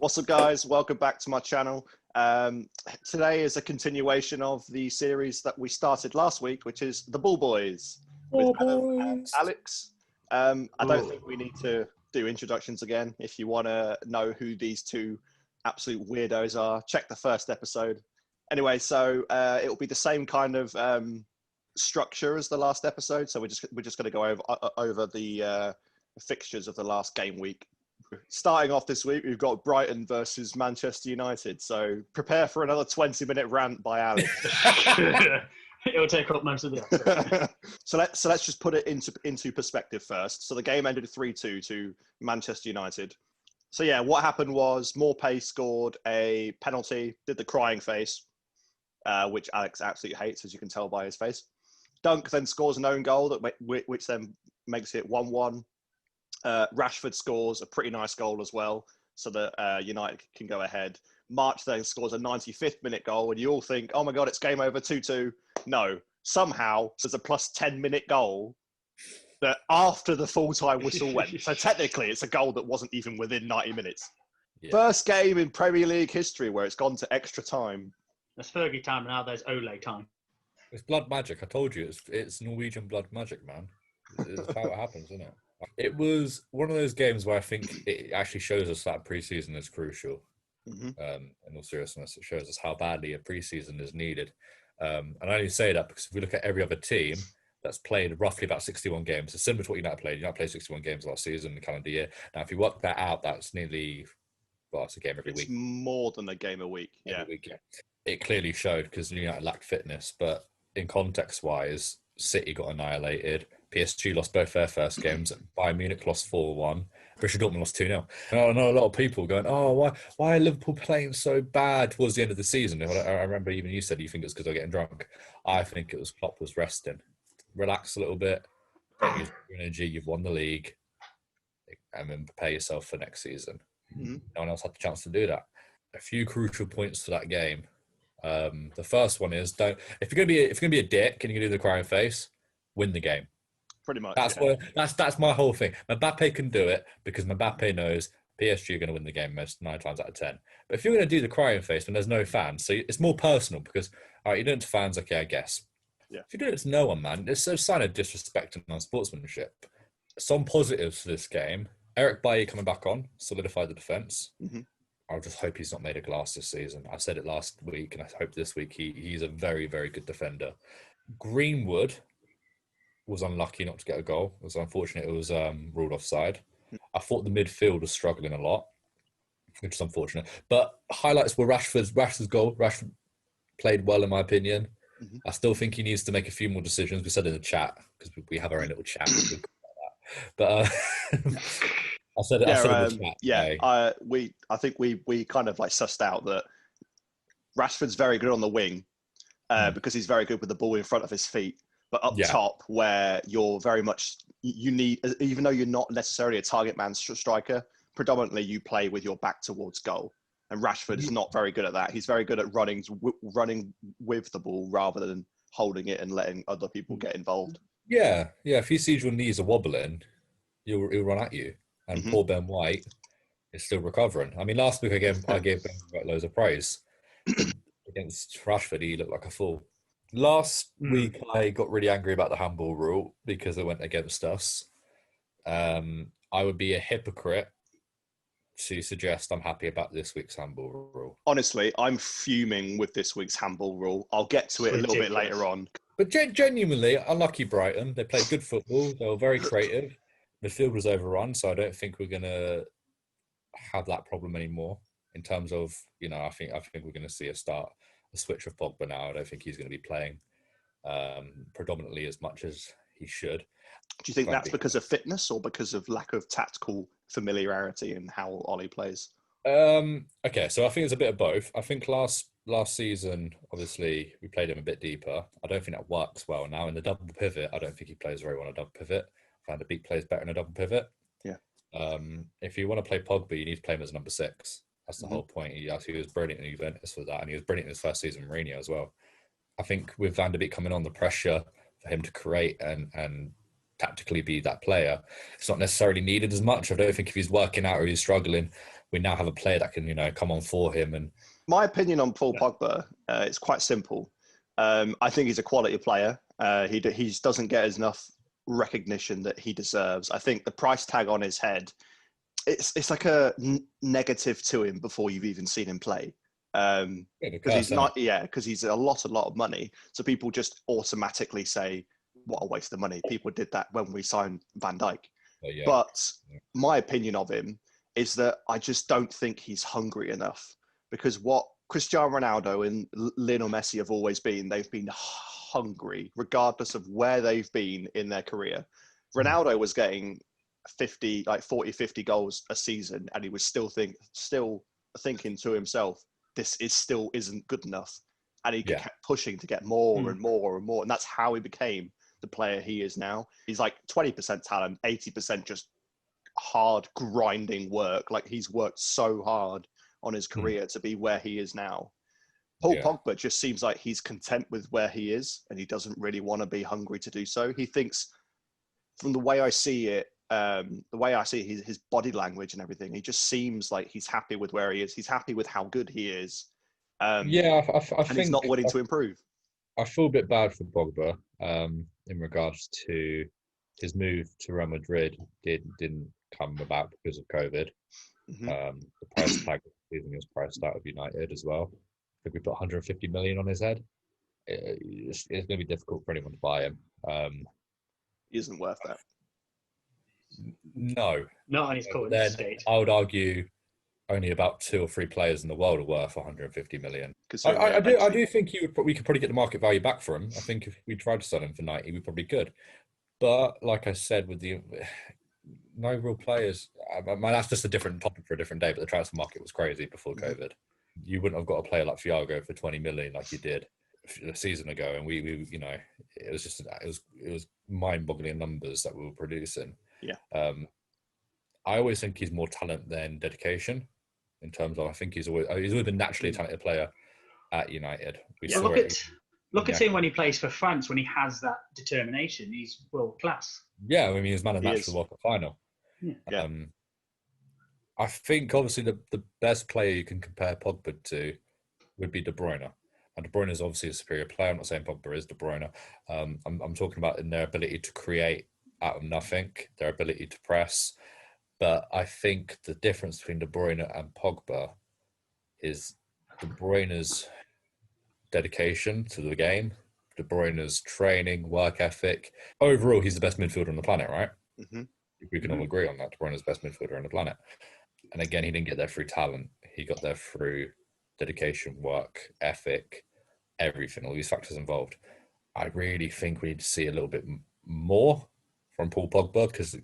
What's up, guys? Welcome back to my channel. Today is a continuation of the series that we started last week, which is The Ball Boys with Adam and Alex. I don't think we need to do introductions again. If you want to know who these two absolute weirdos are, check the first episode. Anyway, so it will be the same kind of structure as the last episode. So we're just going to go over the fixtures of the last game week. Starting off this week, we've got Brighton versus Manchester United. So prepare for another 20-minute rant by Alex. It'll take up most of the episode. So let's just put it into perspective first. So the game ended 3-2 to Manchester United. So yeah, what happened was Morpay scored a penalty, did the crying face, which Alex absolutely hates, as you can tell by his face. Dunk then scores an own goal which then makes it 1-1. Rashford scores a pretty nice goal as well, so that United can go ahead. March then scores a 95th minute goal, and you all think, oh my God, it's game over, 2-2. No, somehow there's a plus 10-minute goal that after the full-time whistle went. So technically it's a goal that wasn't even within 90 minutes. Yeah. First game in Premier League history where it's gone to extra time. There's Fergie time, now there's Ole time. It's blood magic. I told you, it's Norwegian blood magic, man. It's how it happens, isn't it? It was one of those games where I think it actually shows us that pre-season is crucial. In all seriousness, it shows us how badly a pre-season is needed. And I only say that because if we look at every other team that's played roughly about 61 games, it's similar to what United played 61 games last season, the calendar year. Now, if you work that out, that's nearly, well, it's a game every week. It's more than a game a week. Yeah. It clearly showed because United lacked fitness, but in context-wise, City got annihilated. PSG lost both their first games. Bayern Munich lost 4-1. Borussia Dortmund lost 2-0. And I know a lot of people going, oh, why are Liverpool playing so bad towards the end of the season? I remember even you said you think it's because they're getting drunk. I think it was Klopp was resting. Relax a little bit. Use your energy. You've won the league. And then prepare yourself for next season. No one else had the chance to do that. A few crucial points to that game. The first one is if you're gonna be a dick and you're gonna do the crying face, win the game. Pretty much. That's my whole thing. Mbappe can do it because Mbappe knows PSG are going to win the game most 9 times out of 10. But if you're going to do the crying face when there's no fans, so it's more personal because all right, you're doing it to fans, okay, I guess. Yeah. If you're doing it to no one, man, it's a sign of disrespect and non-sportsmanship. Some positives to this game: Eric Bailly coming back on, solidified the defense. I just hope he's not made of glass this season. I said it last week, and I hope this week he's a very, very good defender. Greenwood was unlucky not to get a goal. It was unfortunate it was ruled offside. I thought the midfield was struggling a lot, which is unfortunate. But highlights were Rashford's goal. Rashford played well, in my opinion. I still think he needs to make a few more decisions. We said in the chat, because we have our own little chat. But I said it in the chat. Yeah, I think we kind of like sussed out that Rashford's very good on the wing because he's very good with the ball in front of his feet. But up top, where you're very much, you need, even though you're not necessarily a target man striker, predominantly you play with your back towards goal. And Rashford is not very good at that. He's very good at running with the ball rather than holding it and letting other people get involved. Yeah. If he sees your knees are wobbling, he'll run at you. And poor Ben White is still recovering. I mean, last week I gave Ben White loads of praise. Against Rashford, he looked like a fool. Last week, I got really angry about the handball rule because it went against us. I would be a hypocrite to suggest I'm happy about this week's handball rule. Honestly, I'm fuming with this week's handball rule. I'll get to it a little bit later on. But genuinely, unlucky Brighton. They played good football. They were very creative. Midfield was overrun, so I don't think we're going to have that problem anymore in terms of, I think we're going to see a switch of Pogba now. I don't think he's going to be playing predominantly as much as he should. Do you think that's because of fitness or because of lack of tactical familiarity in how Ollie plays? Okay, so I think it's a bit of both. I think last season, obviously, we played him a bit deeper. I don't think that works well now. In the double pivot, I don't think he plays very well in a double pivot. Van de Beek plays better in a double pivot. Yeah. If you want to play Pogba, you need to play him as number 6. That's the whole point. He was brilliant in Juventus for that, and he was brilliant in his first season in Mourinho as well. I think with Van de Beek coming on, the pressure for him to create and tactically be that player, it's not necessarily needed as much. I don't think if he's working out or he's struggling, we now have a player that can, come on for him. And my opinion on Paul Pogba, it's quite simple. I think he's a quality player. He doesn't get enough recognition that he deserves. I think the price tag on his head, it's like a negative to him before you've even seen him play. Because he's a lot of money. So people just automatically say, what a waste of money. People did that when we signed Van Dijk. But my opinion of him is that I just don't think he's hungry enough, because what Cristiano Ronaldo and Lionel Messi have always been, they've been hungry regardless of where they've been in their career. Ronaldo was getting 40, 50 goals a season, and he was still thinking to himself, this still isn't good enough. And he kept pushing to get more and more and more. And that's how he became the player he is now. He's like 20% talent, 80% just hard grinding work. Like, he's worked so hard on his career to be where he is now. Paul Pogba just seems like he's content with where he is, and he doesn't really want to be hungry to do so. He thinks, from the way I see it, his body language and everything, he just seems like he's happy with where he is. He's happy with how good he is. I and think he's not willing to improve. I feel a bit bad for Pogba in regards to his move to Real Madrid. Didn't come about because of COVID. The price tag was priced out of United as well. I think we put 150 million on his head. It's going to be difficult for anyone to buy him. He isn't worth that. No. Not on his current state. I would argue only about 2 or 3 players in the world are worth 150 million. I do think we could probably get the market value back for him. I think if we tried to sell him for 90, we probably could. But like I said, with the no real players, that's just a different topic for a different day. But the transfer market was crazy before COVID. You wouldn't have got a player like Thiago for 20 million like you did a season ago, and we it was mind-boggling numbers that we were producing. I always think he's more talent than dedication. In terms of, I think he's always been naturally a talented player at United. Look at him when he plays for France. When he has that determination, he's world class. Yeah, I mean, he's man of the match for the World Cup final. Yeah. I think obviously the best player you can compare Pogba to would be De Bruyne. And De Bruyne is obviously a superior player. I'm not saying Pogba is De Bruyne. I'm talking about in their ability to create out of nothing, their ability to press. But I think the difference between De Bruyne and Pogba is De Bruyne's dedication to the game, De Bruyne's training, work ethic. Overall, he's the best midfielder on the planet, right? We can all agree on that. De Bruyne's the best midfielder on the planet. And again, he didn't get there through talent. He got there through dedication, work ethic, everything, all these factors involved. I really think we need to see a little bit more from Paul Pogba, because,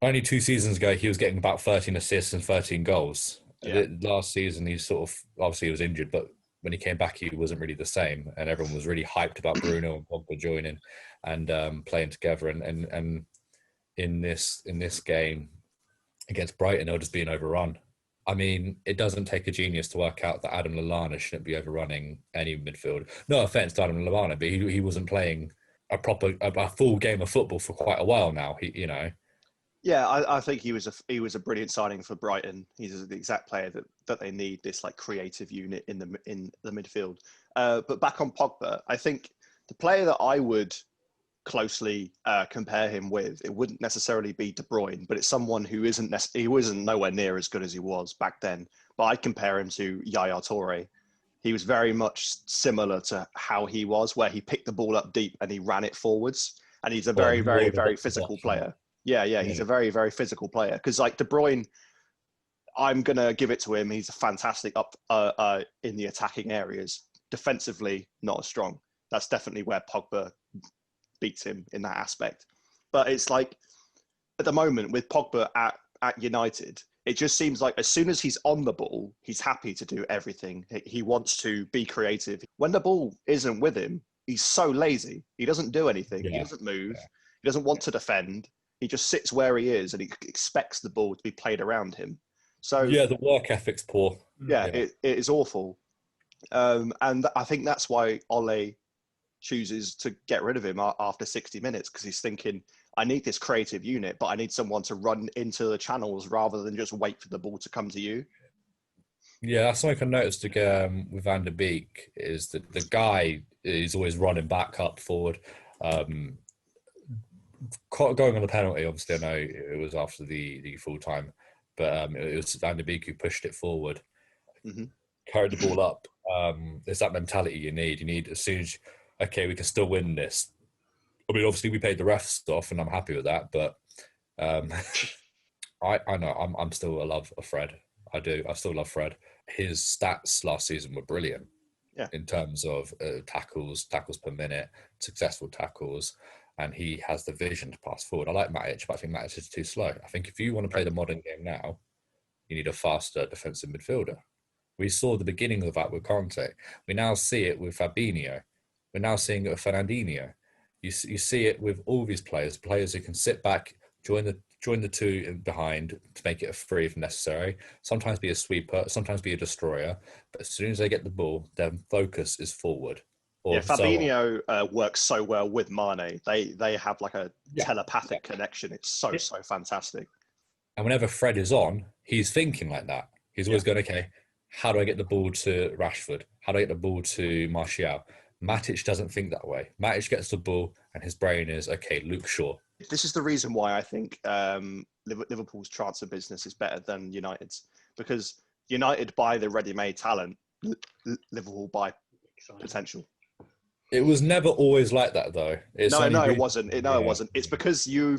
only 2 seasons ago, he was getting about 13 assists and 13 goals. Last season, he obviously he was injured, but when he came back, he wasn't really the same. And everyone was really hyped about Bruno and Pogba joining and playing together. And in this game against Brighton, they'll just being overrun. I mean, it doesn't take a genius to work out that Adam Lallana shouldn't be overrunning any midfield. No offense to Adam Lallana, but he wasn't playing a full game of football for quite a while now. Yeah, I think he was a brilliant signing for Brighton. He's the exact player that they need, this like creative unit in the midfield. But back on Pogba, I think the player that I would closely compare him with, it wouldn't necessarily be De Bruyne, but it's someone who he wasn't nowhere near as good as he was back then. But I'd compare him to Yaya Toure. He was very much similar to how he was, where he picked the ball up deep and he ran it forwards. And he's a very, very, very physical player. Yeah, he's a very, very physical player. Because like De Bruyne, I'm going to give it to him. He's fantastic up in the attacking areas. Defensively, not as strong. That's definitely where Pogba beats him in that aspect. But it's like, at the moment, with Pogba at United, it just seems like as soon as he's on the ball, he's happy to do everything. He wants to be creative. When the ball isn't with him, he's so lazy. He doesn't do anything. He doesn't move. He doesn't want to defend. He just sits where he is and he expects the ball to be played around him. So the work ethic's poor. It is awful. And I think that's why Ole chooses to get rid of him after 60 minutes, because he's thinking, I need this creative unit, but I need someone to run into the channels rather than just wait for the ball to come to you. Yeah, that's something I noticed with Van der Beek is that the guy is always running back up forward. Going on the penalty, obviously, I know it was after the full time, but it was Van der Beek who pushed it forward, carried the ball up. There's that mentality you need. You need as soon as, okay, we can still win this. I mean, obviously, we paid the refs off, and I'm happy with that, but I know I'm still a love of Fred. I do. I still love Fred. His stats last season were brilliant. Yeah. In terms of tackles per minute, successful tackles, and he has the vision to pass forward. I like Matic, but I think Matic is too slow. I think if you want to play the modern game now, you need a faster defensive midfielder. We saw the beginning of that with Conte. We now see it with Fabinho. We're now seeing it with Fernandinho. You see it with all these players who can sit back, join the two in behind to make it a free if necessary. Sometimes be a sweeper, sometimes be a destroyer. But as soon as they get the ball, their focus is forward. Fabinho works so well with Mane. They have like a telepathic connection. It's so fantastic. And whenever Fred is on, he's thinking like that. He's always going, okay, how do I get the ball to Rashford? How do I get the ball to Martial? Matic doesn't think that way. Matic gets the ball and his brain is, okay, Luke Shaw. This is the reason why I think Liverpool's transfer business is better than United's, because United buy the ready-made talent, Liverpool buy potential. It was never always like that, though. It wasn't. It wasn't. It's because you're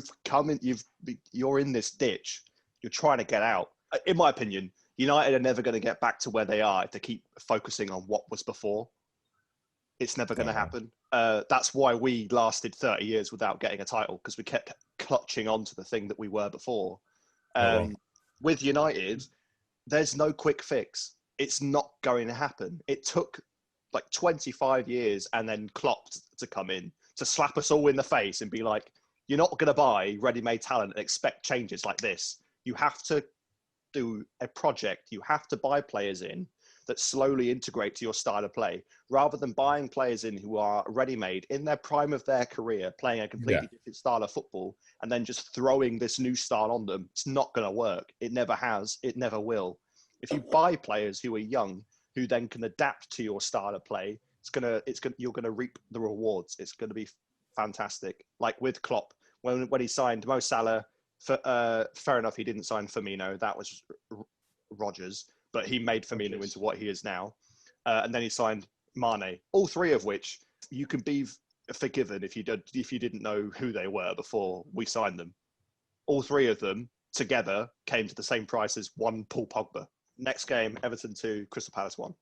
in this ditch. You're trying to get out. In my opinion, United are never going to get back to where they are if they keep focusing on what was before. It's never going to happen. That's why we lasted 30 years without getting a title, because we kept clutching on to the thing that we were before. With United, there's no quick fix. It's not going to happen. It took like 25 years and then Klopp to come in to slap us all in the face and be like, you're not going to buy ready-made talent and expect changes like this. You have to do a project. You have to buy players in that slowly integrate to your style of play, rather than buying players in who are ready-made in their prime of their career, playing a completely different style of football, and then just throwing this new style on them. It's not going to work. It never has. It never will. If you buy players who are young, who then can adapt to your style of play, you're gonna reap the rewards. It's gonna be fantastic. Like with Klopp, when he signed Mo Salah, fair enough, he didn't sign Firmino. That was Rodgers, but he made Firmino into what he is now. And then he signed Mane. All three of which you can be forgiven if you didn't know who they were before we signed them. All three of them together came to the same price as one Paul Pogba. Next game, Everton 2, Crystal Palace 1.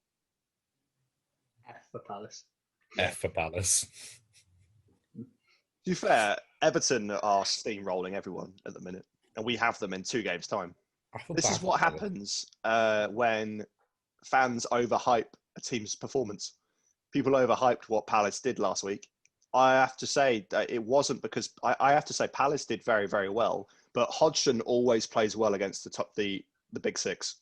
F for Palace. F for Palace. To be fair, Everton are steamrolling everyone at the minute, and we have them in 2 games' time. This is what happens when fans overhype a team's performance. People overhyped what Palace did last week. I have to say that it wasn't because I have to say Palace did very, very well, but Hodgson always plays well against the big six.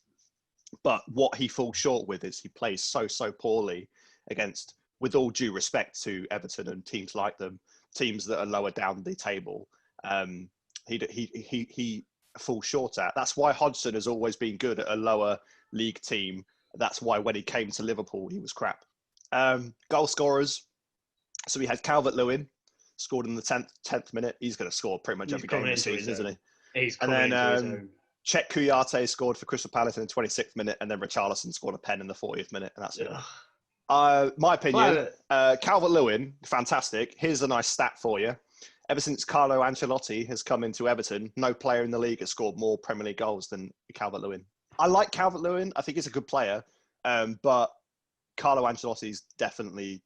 But what he falls short with is he plays so poorly against, with all due respect to Everton and teams like them, teams that are lower down the table. He falls short at. That's why Hodgson has always been good at a lower league team. That's why when he came to Liverpool, he was crap. Goal scorers. So we had Calvert-Lewin, scored in the 10th minute. He's going to score pretty much every game this season, isn't he? He's coming into his own. Czech Kouyaté scored for Crystal Palace in the 26th minute, and then Richarlison scored a pen in the 40th minute, and that's it. My opinion, Calvert-Lewin, fantastic. Here's a nice stat for you. Ever since Carlo Ancelotti has come into Everton, no player in the league has scored more Premier League goals than Calvert-Lewin. I like Calvert-Lewin. I think he's a good player, but Carlo Ancelotti's definitely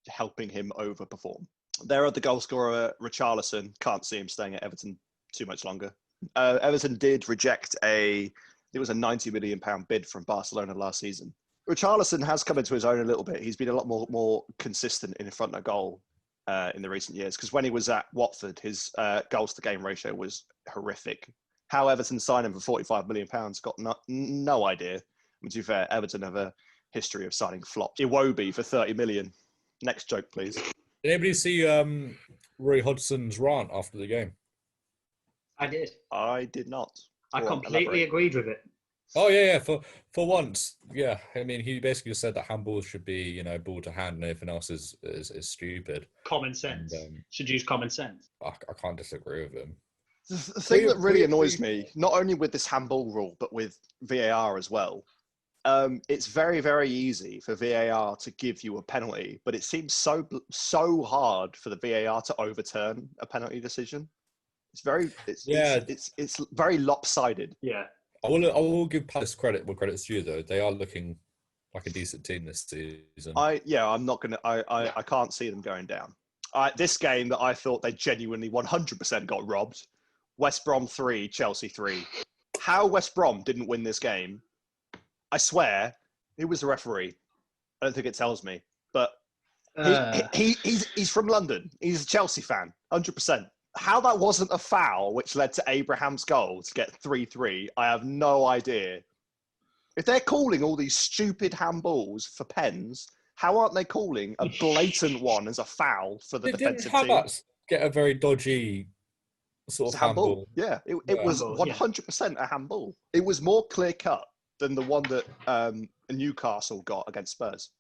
helping him overperform. Their other goal scorer, Richarlison, can't see him staying at Everton too much longer. Everton did reject it was a £90 million bid from Barcelona last season. Richarlison has come into his own a little bit. He's been a lot more consistent in front of goal in the recent years, because when he was at Watford, his goals to game ratio was horrific. How Everton signed him for £45 million, got no idea. I mean, to be fair, Everton have a history of signing flops. Iwobi for 30 million. Next joke, please. Did anybody see Roy Hodgson's rant after the game? I did. I did not. I Go on, completely elaborate. agreed with it. Oh yeah. For once, yeah. I mean, he basically said that handballs should be, ball to hand, and everything else is stupid. Common sense. And, Should use common sense. I can't disagree with him. The thing that really annoys me, not only with this handball rule, but with VAR as well, it's very, very easy for VAR to give you a penalty, but it seems so hard for the VAR to overturn a penalty decision. It's very lopsided. Yeah. I will give Palace credit where credit's due, though. They are looking like a decent team this season. I'm not gonna. I can't see them going down. This game that I thought they genuinely 100% got robbed. West Brom 3, Chelsea 3. How West Brom didn't win this game, I swear, who was the referee? I don't think it tells me, but he's from London. He's a Chelsea fan, 100%. How that wasn't a foul, which led to Abraham's goal to get 3-3, I have no idea. If they're calling all these stupid handballs for pens, how aren't they calling a blatant one as a foul for the defensive team? Havertz get a very dodgy sort of handball? Yeah, it was 100% a handball. It was more clear cut than the one that Newcastle got against Spurs.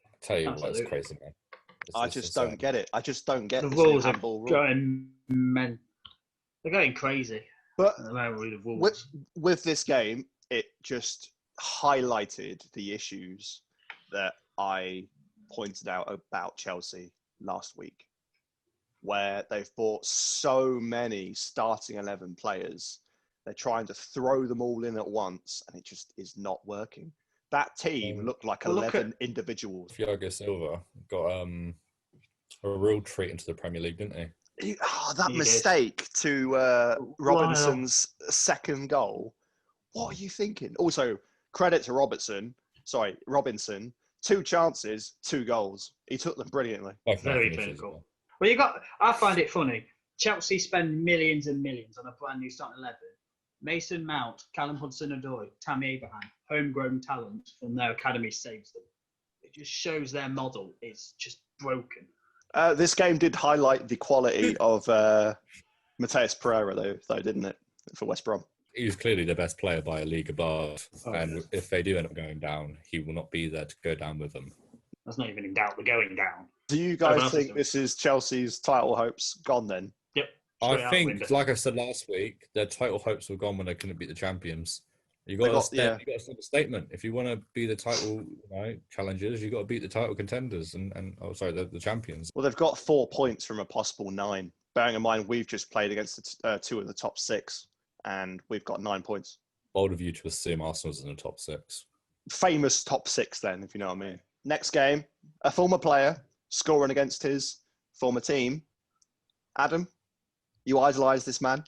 I tell you what, it's crazy, man. I just don't get it. I just don't get the this rules handball are rule. going They're going crazy. But the with this game, it just highlighted the issues that I pointed out about Chelsea last week, where they've bought so many starting 11 players. They're trying to throw them all in at once, and it just is not working. That team looked like 11 individuals. Thiago Silva got a real treat into the Premier League, didn't he? That mistake to Robinson's second goal. What are you thinking? Also, credit to Robinson. 2 chances, 2 goals. He took them brilliantly. Very clinical. Well, I find it funny. Chelsea spend millions and millions on a brand new starting 11. Mason Mount, Callum Hudson-Odoi, Tammy Abraham, homegrown talent from their academy saves them. It just shows their model is just broken. This game did highlight the quality of Mateus Pereira, though, didn't it, for West Brom? He was clearly the best player by a league above. If they do end up going down, he will not be there to go down with them. That's not even in doubt. We're going down. Do you guys think this is Chelsea's title hopes gone then? Yep. I think, like I said last week, their title hopes were gone when they couldn't beat the champions. You got to send a statement. If you want to be the title challengers, you got to beat the title contenders the champions. Well, they've got 4 points from a possible 9. Bearing in mind, we've just played against 2 of the top 6, and we've got 9 points. Bold of you to assume Arsenal's in the top 6. Famous top 6, then, if you know what I mean. Next game, a former player scoring against his former team. Adam, you idolise this man.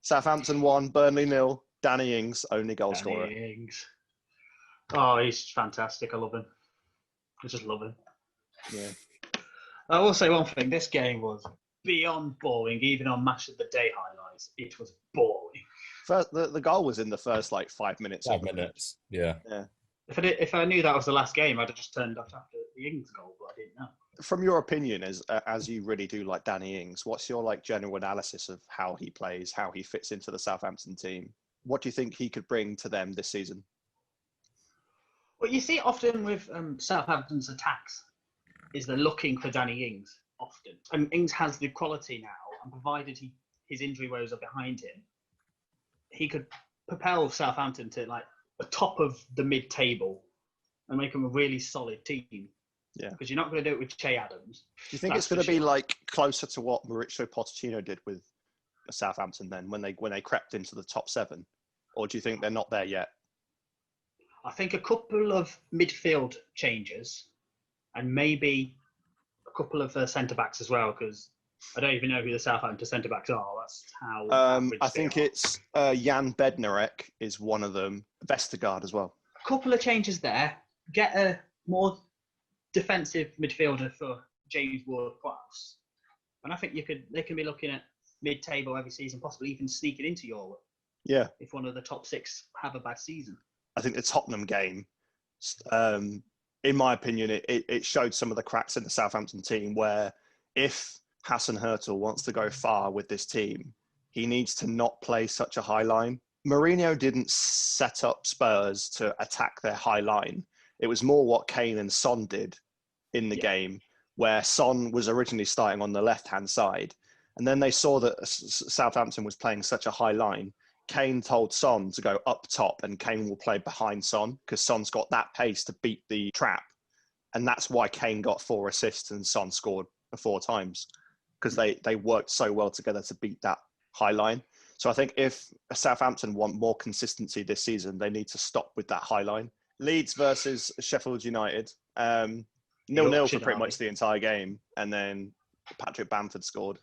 Southampton 1, Burnley 0. Danny Ings, only goal scorer. Ings. Oh, he's fantastic. I love him. I just love him. Yeah. I will say one thing. This game was beyond boring, even on Match of the Day highlights. It was boring. The goal was in the first 5 minutes. 5 minutes, yeah. If I knew that was the last game, I'd have just turned off after the Ings goal, but I didn't know. From your opinion, as you really do like Danny Ings, what's your general analysis of how he plays, how he fits into the Southampton team? What do you think he could bring to them this season? What you see often with Southampton's attacks is they're looking for Danny Ings often. And Ings has the quality now, and provided his injury woes are behind him, he could propel Southampton to the top of the mid-table and make them a really solid team. Yeah. Because you're not going to do it with Che Adams. Do you think it's going to be closer to what Mauricio Pochettino did with Southampton then when they crept into the top 7? Or do you think they're not there yet? I think a couple of midfield changes and maybe a couple of centre-backs as well, because I don't even know who the Southampton centre-backs are. That's how I think it's Jan Bednarek is one of them. Vestergaard as well. A couple of changes there. Get a more defensive midfielder for James Ward-Prowse. And I think they can be looking at mid-table every season, possibly even sneaking into Europe. Yeah. If one of the top 6 have a bad season. I think the Tottenham game, in my opinion, it showed some of the cracks in the Southampton team where if Hassan Hurtel wants to go far with this team, he needs to not play such a high line. Mourinho didn't set up Spurs to attack their high line. It was more what Kane and Son did in the game, where Son was originally starting on the left-hand side. And then they saw that Southampton was playing such a high line. Kane told Son to go up top and Kane will play behind Son because Son's got that pace to beat the trap. And that's why Kane got 4 assists and Son scored 4 times because they worked so well together to beat that high line. So I think if Southampton want more consistency this season, they need to stop with that high line. Leeds versus Sheffield United. 0-0 for pretty much the entire game. And then Patrick Bamford scored.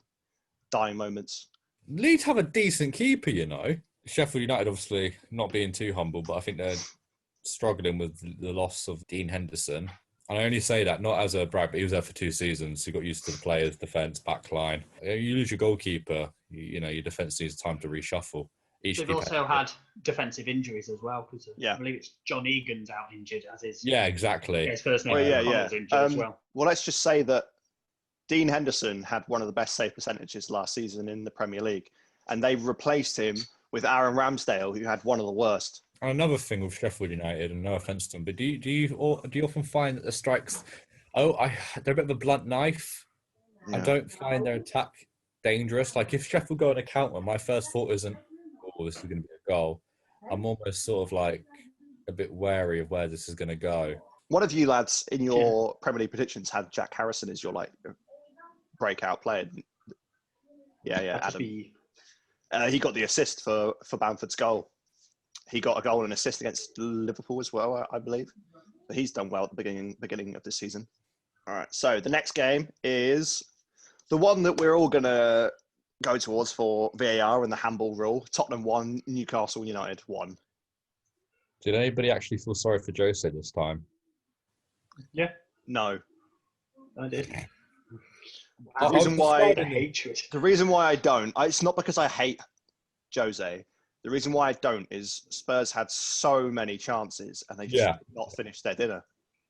Dying moments. Leeds have a decent keeper, you know. Sheffield United obviously not being too humble, but I think they're struggling with the loss of Dean Henderson. And I only say that not as a brag, but he was there for 2 seasons. He got used to the players, defence, back line. You lose your goalkeeper, you know, your defence needs time to reshuffle. They've also had defensive injuries as well, because I believe it's John Egan's out injured, as is. Yeah, exactly. His first name is injured as well. Well, let's just say that Dean Henderson had one of the best save percentages last season in the Premier League, and they replaced him with Aaron Ramsdale, who had one of the worst. And another thing with Sheffield United, and no offence to them, but do you often find that the strikes, they're a bit of a blunt knife? Yeah. I don't find their attack dangerous. Like if Sheffield go on a counter, my first thought isn't, oh, this is going to be a goal. I'm almost sort of like a bit wary of where this is going to go. One of you lads in your Premier League predictions had Jack Harrison as your like breakout player. Yeah, Adam. He got the assist for Bamford's goal. He got a goal and assist against Liverpool as well, I believe. But he's done well at the beginning of this season. All right, so the next game is the one that we're all going to go towards for VAR and the handball rule. Tottenham 1, Newcastle United 1. Did anybody actually feel sorry for Jose this time? Yeah. No. I did. The reason why I don't, it's not because I hate Jose. The reason why I don't is Spurs had so many chances and they just did not finish their dinner.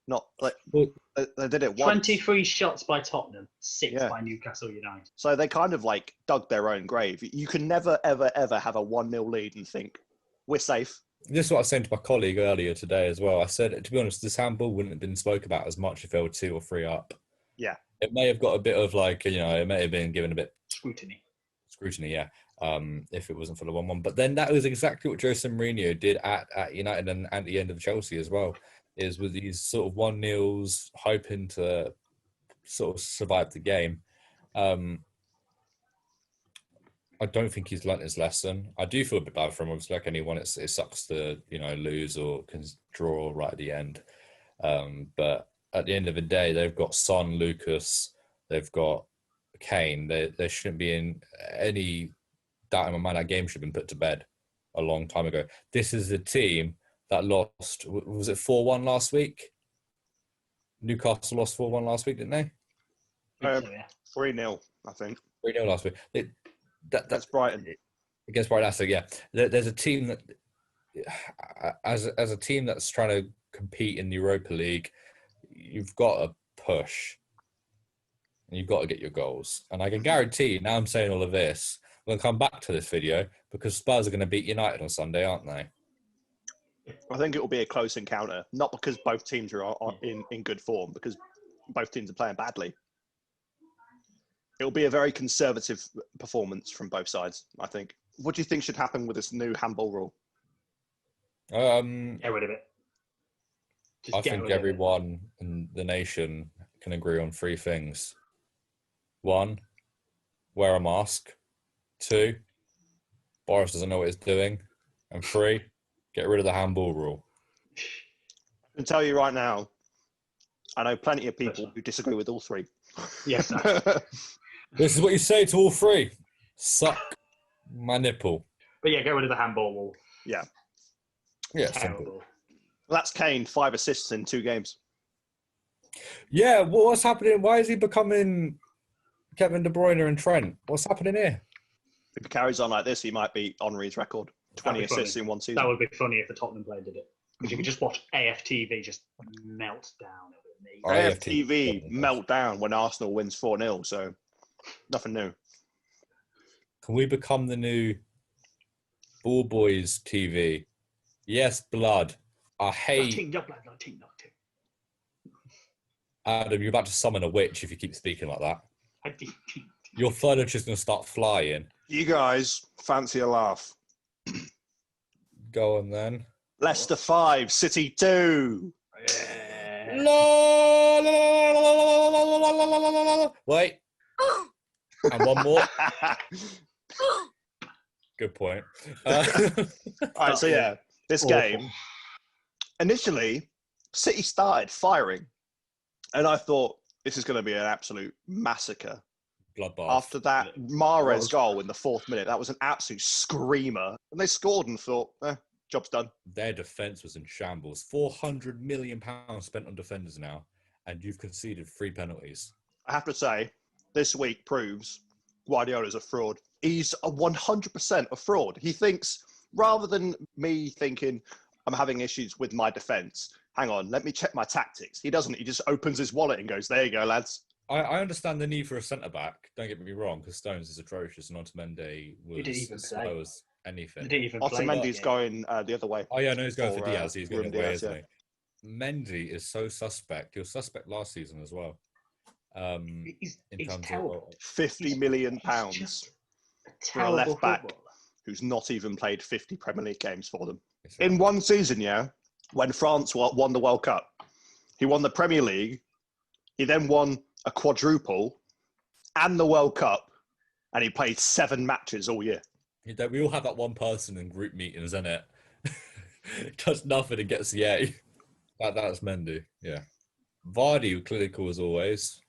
Not like they did it once. 23 shots by Tottenham, 6 by Newcastle United. So they kind of like dug their own grave. You can never, ever, ever have a 1-0 lead and think we're safe. This is what I was saying to my colleague earlier today as well. I said, to be honest, this handball wouldn't have been spoke about as much if they were 2 or 3 up. Yeah. It may have got a bit of like, you know, it may have been given a bit scrutiny, yeah. If it wasn't for the 1-1. But then that was exactly what Jose Mourinho did at United and at the end of Chelsea as well, is with these sort of 1-0s, hoping to sort of survive the game. I don't think he's learnt his lesson. I do feel a bit bad for him. Obviously, like anyone, it sucks to, you know, lose or can draw right at the end. But at the end of the day, they've got Son, Lucas, they've got Kane. There shouldn't be in any doubt in my mind that game should have been put to bed a long time ago. This is a team that lost, was it 4-1 last week? Newcastle lost 4-1 last week, didn't they? 3-0, I think. 3-0 last week. That's Brighton. Against Brighton, that's yeah. There's a team that, as a team that's trying to compete in the Europa League, you've got to push. And you've got to get your goals. And I can guarantee, now I'm saying all of this, I'm going to come back to this video because Spurs are going to beat United on Sunday, aren't they? I think it will be a close encounter, not because both teams are in good form, because both teams are playing badly. It will be a very conservative performance from both sides, I think. What do you think should happen with this new handball rule? Get rid of it. I think everyone in the nation can agree on 3 things. 1, wear a mask. 2, Boris doesn't know what he's doing. And 3, get rid of the handball rule. I can tell you right now, I know plenty of people who disagree with all 3. Yes. This is what you say to all 3. Suck my nipple. But yeah, get rid of the handball rule. Yeah. Yeah, terrible. simple. That's Kane, 5 assists in 2 games. Yeah, what's happening? Why is he becoming Kevin De Bruyne and Trent? What's happening here? If he carries on like this, he might beat Henry's record. 20 assists in 1 season. That would be funny if the Tottenham player did it. Because you could just watch AFTV just melt down. AFTV melt down when Arsenal wins 4-0, so nothing new. Can we become the new Ball Boys TV? Yes, blood. I hate... Adam, you're about to summon a witch if you keep speaking like that. Your furniture's going to start flying. You guys fancy a laugh? Go on then. Leicester 5, City 2. Wait. And one more. Good point. All right, so yeah, this game, initially, City started firing. And I thought, this is going to be an absolute massacre. Bloodbath. After that Mahrez goal in the 4th minute, that was an absolute screamer. And they scored and thought, job's done. Their defence was in shambles. £400 million spent on defenders now, and you've conceded 3 penalties. I have to say, this week proves Guardiola's a fraud. He's a 100% a fraud. He thinks, rather than me thinking, I'm having issues with my defence, hang on, let me check my tactics. He doesn't. He just opens his wallet and goes, there you go, lads. I understand the need for a centre-back. Don't get me wrong, because Stones is atrocious and Otamendi was as slow as anything. Otamendi's going the other way. Oh, yeah, no, he's going for Diaz. He's going away, Diaz, isn't he? Mendy is so suspect. He was suspect last season as well. He's terrible. £50 million for a left back who's not even played 50 Premier League games for them. In one season, yeah, when France won the World Cup, he won the Premier League. He then won a quadruple and the World Cup, and he played 7 matches all year. We all have that one person in group meetings, isn't it? Does nothing and gets the A. That's Mendy, yeah. Vardy, clinical as always.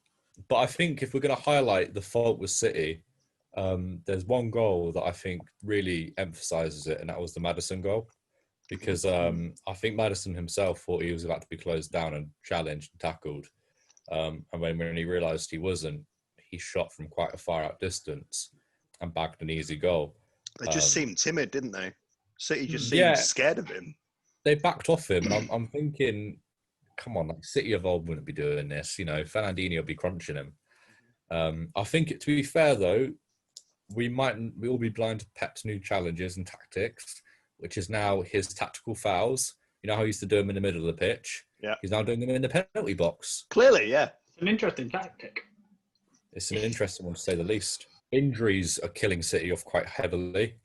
But I think if we're going to highlight the fault with City, there's one goal that I think really emphasises it, and that was the Maddison goal. Because I think Maddison himself thought he was about to be closed down and challenged and tackled. And when he realised he wasn't, he shot from quite a far out distance and bagged an easy goal. They just seemed timid, didn't they? City just seemed scared of him. They backed off him, and I'm thinking, come on, like City of old wouldn't be doing this. You know, Fernandinho will be crunching him. I think, to be fair though, we all be blind to Pep's new challenges and tactics, which is now his tactical fouls. You know how he used to do them in the middle of the pitch? Yeah. He's now doing them in the penalty box. Clearly, yeah. It's an interesting tactic. It's an interesting one, to say the least. Injuries are killing City off quite heavily.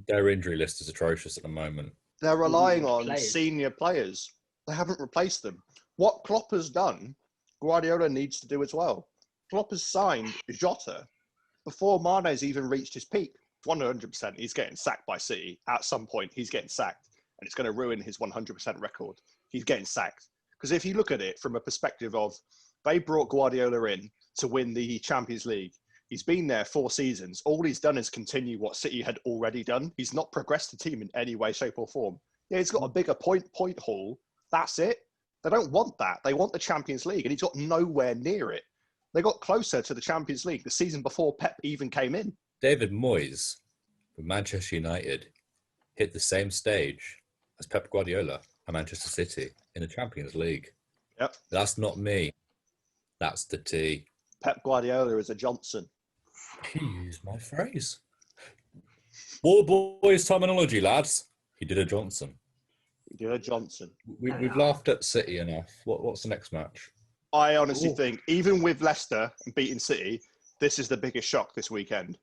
Their injury list is atrocious at the moment. They're relying on senior players. They haven't replaced them. What Klopp has done, Guardiola needs to do as well. Klopp has signed Jota before Mane's even reached his peak. 100%, he's getting sacked by City. At some point, he's getting sacked, and it's going to ruin his 100% record. He's getting sacked. Because if you look at it from a perspective of, they brought Guardiola in to win the Champions League. He's been there 4 seasons. All he's done is continue what City had already done. He's not progressed the team in any way, shape or form. Yeah, he's got a bigger point haul. That's it. They don't want that. They want the Champions League, and he's got nowhere near it. They got closer to the Champions League the season before Pep even came in. David Moyes from Manchester United hit the same stage as Pep Guardiola at Manchester City in the Champions League. Yep. That's not me. That's the T. Pep Guardiola is a Johnson. He used my phrase. Ball Boys terminology, lads. He did a Johnson. He did a Johnson. We've laughed at City enough. What's the next match? I honestly think, even with Leicester beating City, this is the biggest shock this weekend.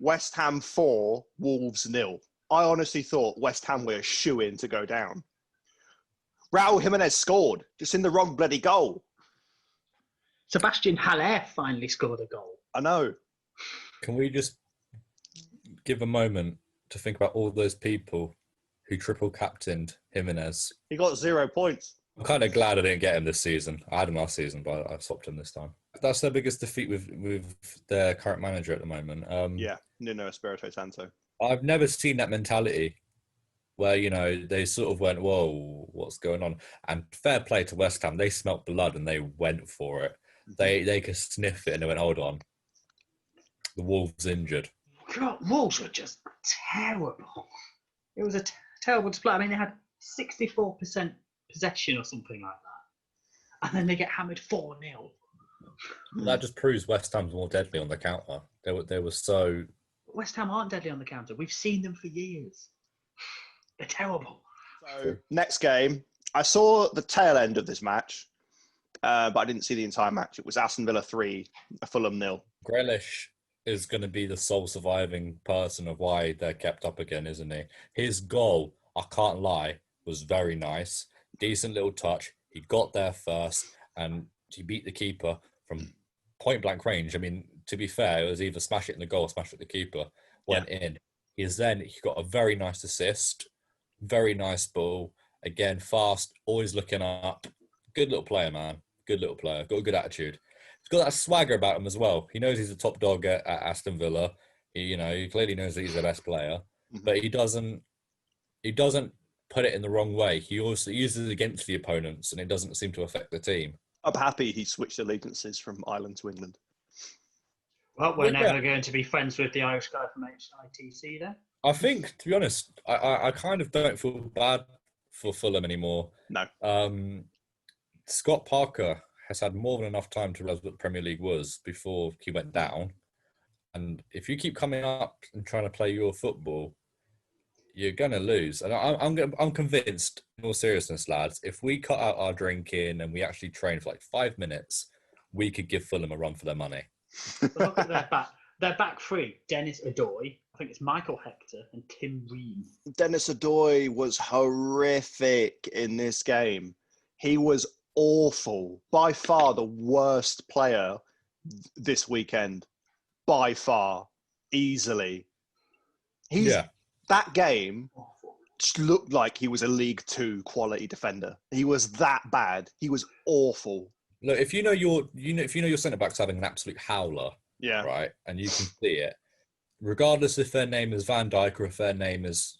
West Ham 4, Wolves 0. I honestly thought West Ham were a shoo-in to go down. Raul Jimenez scored, just in the wrong bloody goal. Sebastian Haller finally scored a goal. I know. Can we just give a moment to think about all those people who triple captained Jimenez? He got 0 points. I'm kind of glad I didn't get him this season. I had him last season, but I swapped him this time. That's their biggest defeat with their current manager at the moment. Yeah, Nuno Espirito Santo. I've never seen that mentality where, you know, they sort of went, whoa, what's going on? And fair play to West Ham. They smelt blood and they went for it. They could sniff it and they went, hold on. The Wolves injured. God, Wolves were just terrible. It was a terrible display. I mean, they had 64% possession or something like that, and then they get hammered 4-0. That just proves West Ham's more deadly on the counter. They were so. West Ham aren't deadly on the counter. We've seen them for years. They're terrible. So next game, I saw the tail end of this match, but I didn't see the entire match. It was Aston Villa 3, Fulham 0. Grealish is going to be the sole surviving person of why they're kept up again, isn't he? His goal, I can't lie, was very nice. Decent little touch. He got there first, and he beat the keeper from point blank range. I mean, to be fair, it was either smash it in the goal or smash it at the keeper. Went in. He got a very nice assist. Very nice ball. Again, fast, always looking up. Good little player, man. Good little player. Got a good attitude. He's got that swagger about him as well. He knows he's a top dog at Aston Villa. He clearly knows that he's the best player, but he doesn't put it in the wrong way. He also uses it against the opponents, and it doesn't seem to affect the team. I'm happy he switched allegiances from Ireland to England. Well, we're never going to be friends with the Irish guy from HITC then. I think, to be honest, I kind of don't feel bad for Fulham anymore. No. Scott Parker has had more than enough time to realize what the Premier League was before he went down. And if you keep coming up and trying to play your football, you're going to lose. And I'm convinced, in all seriousness, lads, if we cut out our drinking and we actually train for like 5 minutes, we could give Fulham a run for their money. Look at their back three. Dennis Adoy, I think it's Michael Hector, and Tim Ream. Dennis Adoy was horrific in this game. He was awful. By far the worst player this weekend. By far. Easily. That game just looked like he was a League Two quality defender. He was that bad. He was awful. Look, if you know your centre back's having an absolute howler, right, and you can see it, regardless if their name is Van Dijk or if their name is,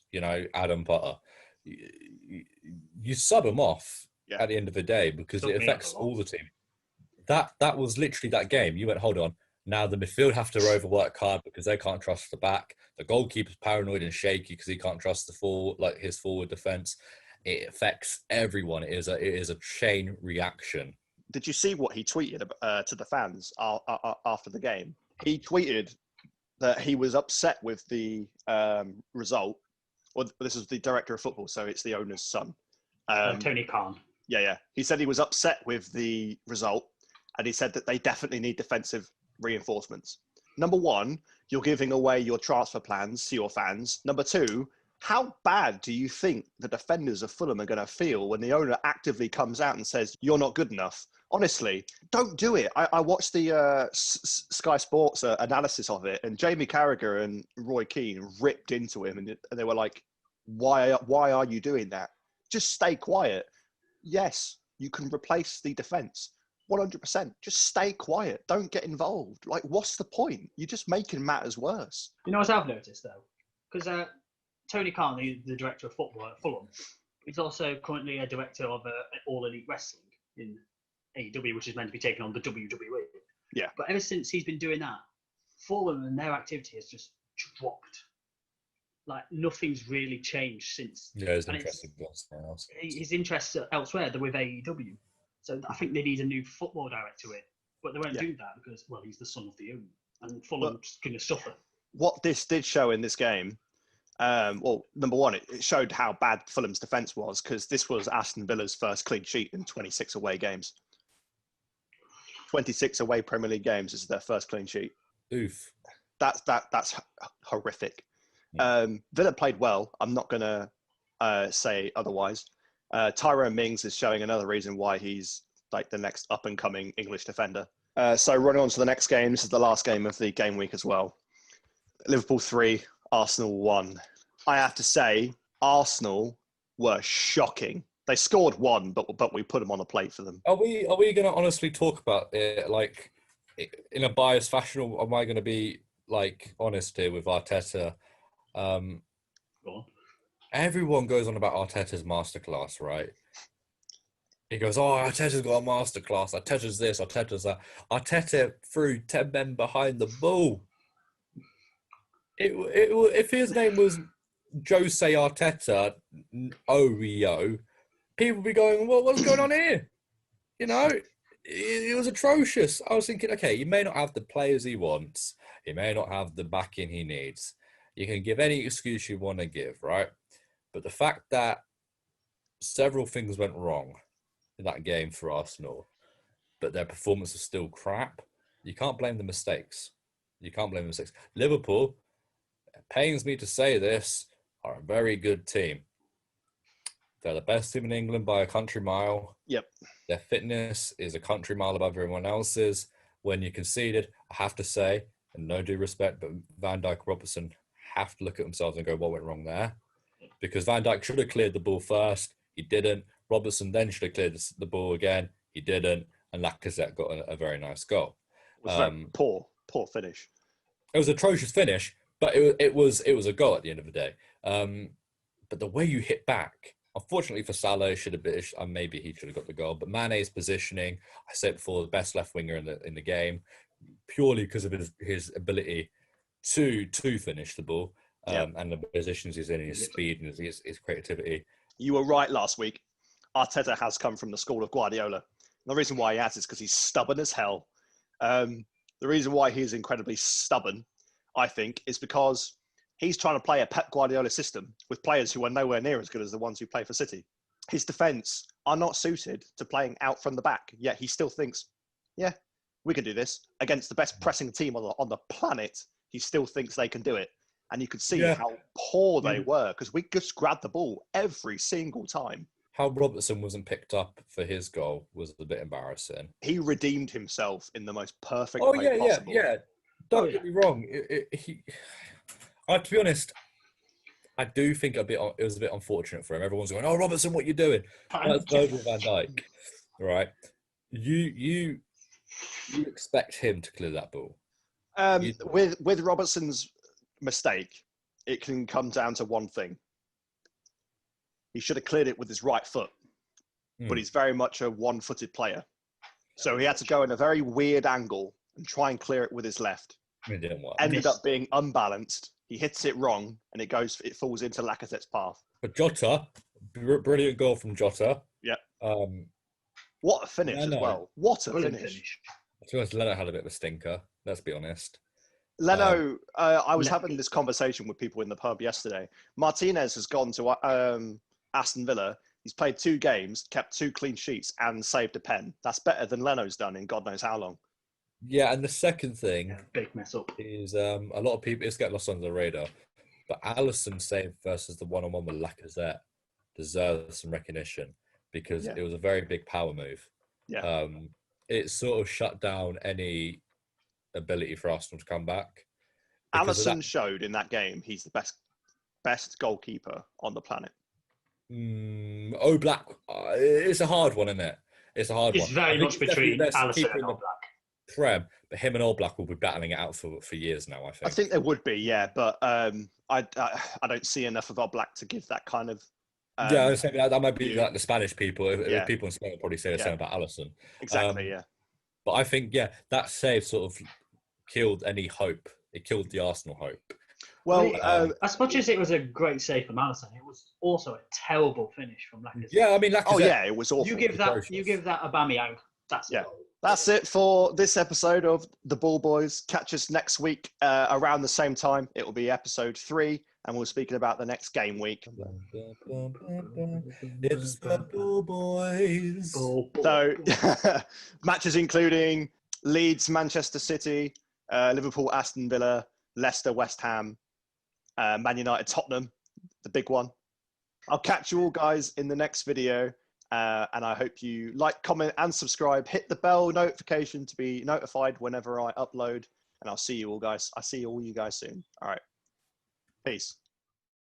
Adam Potter, you sub them off at the end of the day because it affects all the team. That was literally that game. You went, hold on. Now the midfield have to overwork hard because they can't trust the back. The goalkeeper's paranoid and shaky because he can't trust his forward defence. It affects everyone. It is a chain reaction. Did you see what he tweeted to the fans after the game? He tweeted that he was upset with the result. Well, this is the director of football, so it's the owner's son. Tony Khan. Yeah. He said he was upset with the result, and he said that they definitely need defensive reinforcements. Number one, you're giving away your transfer plans to your fans. Number two, how bad do you think the defenders of Fulham are going to feel when the owner actively comes out and says, you're not good enough? Honestly, don't do it. I watched the Sky Sports analysis of it, and Jamie Carragher and Roy Keane ripped into him, and they were like, why are you doing that? Just stay quiet. Yes, you can replace the defence. 100%. Just stay quiet. Don't get involved. Like, what's the point? You're just making matters worse. You know what I've noticed, though? Because Tony Khan, the director of football at Fulham, is also currently a director of All Elite Wrestling in AEW, which is meant to be taking on the WWE. Yeah. But ever since he's been doing that, Fulham and their activity has just dropped. Like, nothing's really changed since. Yeah, his interest in something else. His interests are elsewhere. They're with AEW. So I think they need a new football director in. But they won't do that because, well, he's the son of the owner. And Fulham's going to suffer. What this did show in this game, well, number one, it showed how bad Fulham's defence was because this was Aston Villa's first clean sheet in 26 away games. 26 away Premier League games is their first clean sheet. Oof. That's horrific. Villa played well. I'm not going to say otherwise. Tyrone Mings is showing another reason why he's like the next up-and-coming English defender. So running on to the next game, this is the last game of the game week as well. Liverpool 3, Arsenal 1. I have to say, Arsenal were shocking. They scored 1, but we put them on a plate for them. Are we going to honestly talk about it like in a biased fashion, or am I going to be like honest here with Arteta? Go on. Everyone goes on about Arteta's masterclass, right? He goes, Arteta's got a masterclass. Arteta's this, Arteta's that. Arteta threw 10 men behind the ball. If his name was Jose Arteta, OEO, people be going, well, what's going on here? You know, it was atrocious. I was thinking, okay, you may not have the players he wants. He may not have the backing he needs. You can give any excuse you want to give, right? But the fact that several things went wrong in that game for Arsenal, but their performance was still crap, you can't blame the mistakes. You can't blame the mistakes. Liverpool, it pains me to say this, are a very good team. They're the best team in England by a country mile. Yep. Their fitness is a country mile above everyone else's. When you conceded, I have to say, and no due respect, but Van Dijk, Robertson have to look at themselves and go, what went wrong there? Because Van Dijk should have cleared the ball first. He didn't. Robertson then should have cleared the ball again. He didn't. And Lacazette got a very nice goal. It was very poor finish. It was an atrocious finish, but it was a goal at the end of the day. But the way you hit back, unfortunately for Salah, should have been, maybe he should have got the goal. But Mane's positioning, I said before, the best left winger in the game, purely because of his ability to finish the ball and the positions he's in, his speed and his creativity. You were right last week. Arteta has come from the school of Guardiola. And the reason why he has is because he's stubborn as hell. The reason why he's incredibly stubborn, I think, is because he's trying to play a Pep Guardiola system with players who are nowhere near as good as the ones who play for City. His defence are not suited to playing out from the back, yet he still thinks, yeah, we can do this. Against the best pressing team on the planet, he still thinks they can do it. And you could see how poor they were, because we just grabbed the ball every single time. How Robertson wasn't picked up for his goal was a bit embarrassing. He redeemed himself in the most perfect way possible. Yeah. Don't get me wrong. I have to be honest, I do think it was a bit unfortunate for him. Everyone's going, "Oh, Robertson, what are you doing?" That's over Van Dijk, right? You expect him to clear that ball. With Robertson's mistake, it can come down to one thing. He should have cleared it with his right foot, but he's very much a one-footed player. So he had to go in a very weird angle and try and clear it with his left. It didn't work. Ended up being unbalanced. He hits it wrong, and it falls into Lacazette's path. But Jota, brilliant goal from Jota. Yeah. What a finish as well. What a finish. To be honest, Leno had a bit of a stinker. Let's be honest. Leno, I was having this conversation with people in the pub yesterday. Martinez has gone to Aston Villa. He's played 2 games, kept 2 clean sheets, and saved a pen. That's better than Leno's done in God knows how long. Yeah, and the second thing big mess up is a lot of people, it's getting lost on the radar, but Alisson save versus the one-on-one with Lacazette deserves some recognition because it was a very big power move. Yeah. It sort of shut down any ability for Arsenal to come back. Alisson showed in that game he's the best goalkeeper on the planet. Oblak, it's a hard one, isn't it? It's a hard one. It's very much between Alisson and Oblak. Prem, but him and Oblak will be battling it out for years now, I think. I think there would be, yeah, but I don't see enough of Oblak to give that kind of... I was saying that might be like the Spanish people. If people in Spain would probably say the same about Alisson. Exactly, yeah. But I think, that save sort of killed any hope. It killed the Arsenal hope. Well, as much as it was a great save from Alisson, it was also a terrible finish from Lacazette. Yeah, I mean, Lacazette... Oh, yeah, it was awful. You give that Aubameyang, that's a goal. That's it for this episode of The Ball Boys. Catch us next week around the same time. It will be episode 3, and we'll be speaking about the next game week. It's The Ball Boys. So, matches including Leeds, Manchester City, Liverpool, Aston Villa, Leicester, West Ham, Man United, Tottenham, the big one. I'll catch you all guys in the next video. And I hope you like, comment, and subscribe. Hit the bell notification to be notified whenever I upload. And I'll see you all guys. I'll see all you guys soon. All right. Peace.